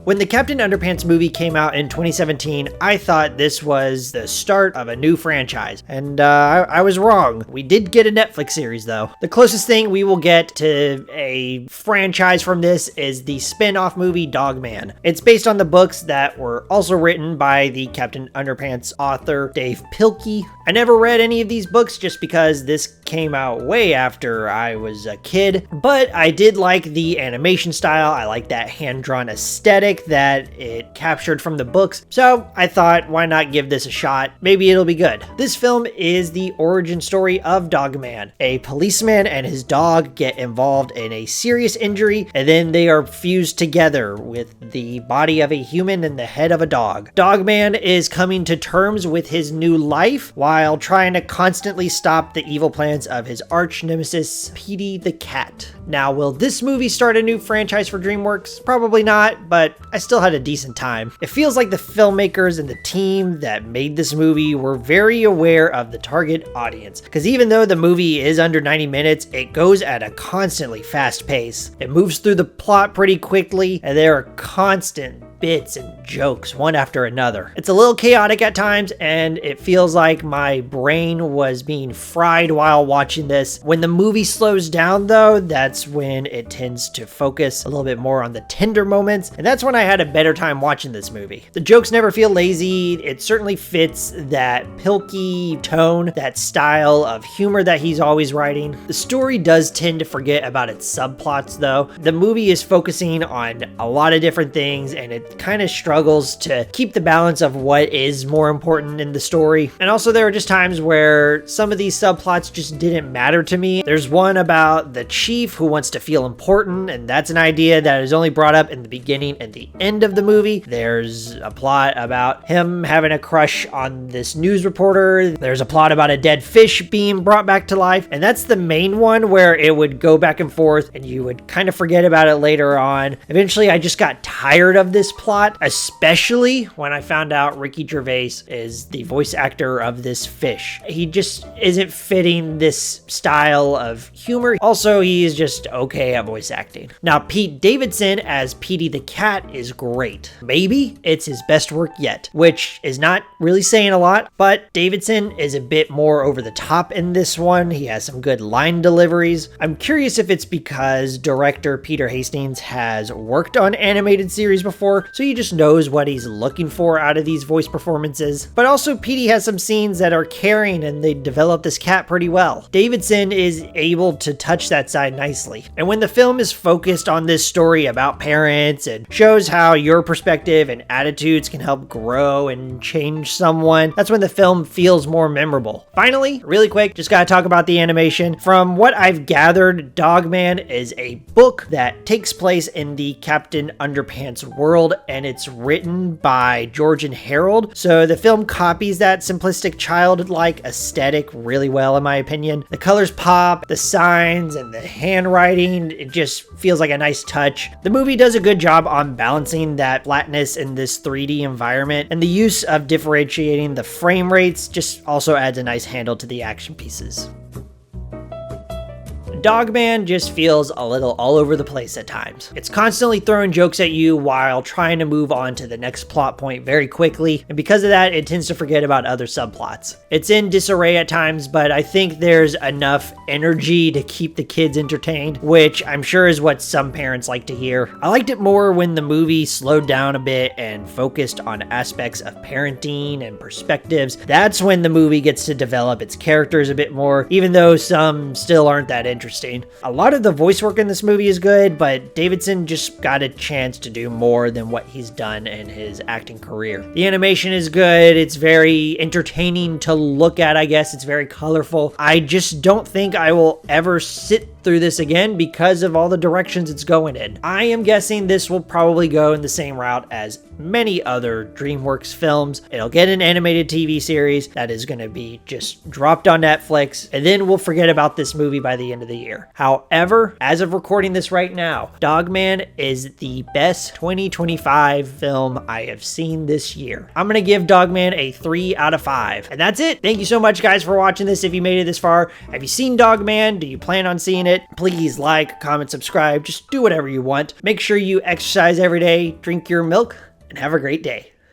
When the Captain Underpants movie came out in 2017, I thought this was the start of a new franchise, and I was wrong. We did get a Netflix series though. The closest thing we will get to a franchise from this is the spin-off movie Dogman. It's based on the books that were also written by the Captain Underpants author Dave Pilkey. I never read any of these books just because this came out way after I was a kid, but I did like the animation style. I like that hand-drawn aesthetic that it captured from the books, so I thought, why not give this a shot? Maybe it'll be good. This film is the origin story of Dogman. A policeman and his dog get involved in a serious injury, and then they are fused together with the body of a human and the head of a dog. Dogman is coming to terms with his new life while trying to constantly stop the evil plans of his arch nemesis, Petey the Cat. Now, will this movie start a new franchise for DreamWorks? Probably not, but I still had a decent time. It feels like the filmmakers and the team that made this movie were very aware of the target audience, because even though the movie is under 90 minutes, it goes at a constantly fast pace. It moves through the plot pretty quickly, and there are constant bits and jokes one after another. It's a little chaotic at times, and it feels like my brain was being fried while watching this. When the movie slows down though, that's when it tends to focus a little bit more on the tender moments, and that's when I had a better time watching this movie. The jokes never feel lazy. It certainly fits that Pilkey tone, that style of humor that he's always writing. The story does tend to forget about its subplots though. The movie is focusing on a lot of different things, and it kind of struggles to keep the balance of what is more important in the story. And also there are just times where some of these subplots just didn't matter to me. There's one about the chief who wants to feel important, and that's an idea that is only brought up in the beginning and the end of the movie. There's a plot about him having a crush on this news reporter. There's a plot about a dead fish being brought back to life, and that's the main one where it would go back and forth and you would kind of forget about it later on. Eventually I just got tired of this plot, especially when I found out Ricky Gervais is the voice actor of this fish. He just isn't fitting this style of humor. Also, he is just okay at voice acting. Now, Pete Davidson as Petey the Cat is great. Maybe it's his best work yet, which is not really saying a lot, but Davidson is a bit more over the top in this one. He has some good line deliveries. I'm curious if it's because director Peter Hastings has worked on animated series before, so he just knows what he's looking for out of these voice performances. But also Petey has some scenes that are caring, and they develop this cat pretty well. Davidson is able to touch that side nicely. And when the film is focused on this story about parents and shows how your perspective and attitudes can help grow and change someone, that's when the film feels more memorable. Finally, really quick, just gotta talk about the animation. From what I've gathered, Dogman is a book that takes place in the Captain Underpants world, and it's written by George and Harold. So the film copies that simplistic childlike aesthetic really well, in my opinion. The colors pop, the signs and the handwriting, it just feels like a nice touch. The movie does a good job on balancing that flatness in this 3D environment, and the use of differentiating the frame rates just also adds a nice handle to the action pieces. Dogman just feels a little all over the place at times. It's constantly throwing jokes at you while trying to move on to the next plot point very quickly, and because of that, it tends to forget about other subplots. It's in disarray at times, but I think there's enough energy to keep the kids entertained, which I'm sure is what some parents like to hear. I liked it more when the movie slowed down a bit and focused on aspects of parenting and perspectives. That's when the movie gets to develop its characters a bit more, even though some still aren't that interesting. A lot of the voice work in this movie is good, but Davidson just got a chance to do more than what he's done in his acting career. The animation is good. It's very entertaining to look at, I guess. It's very colorful. I just don't think I will ever sit through this again because of all the directions it's going in. I am guessing this will probably go in the same route as many other DreamWorks films. It'll get an animated TV series that is going to be just dropped on Netflix, and then we'll forget about this movie by the end of the year. However, as of recording this right now, Dogman is the best 2025 film I have seen this year. I'm going to give Dogman a 3 out of 5. And that's it. Thank you so much, guys, for watching this. If you made it this far, have you seen Dogman? Do you plan on seeing it? it. Please like, comment, subscribe. Just do whatever you want. Make sure you exercise every day, drink your milk, and have a great day.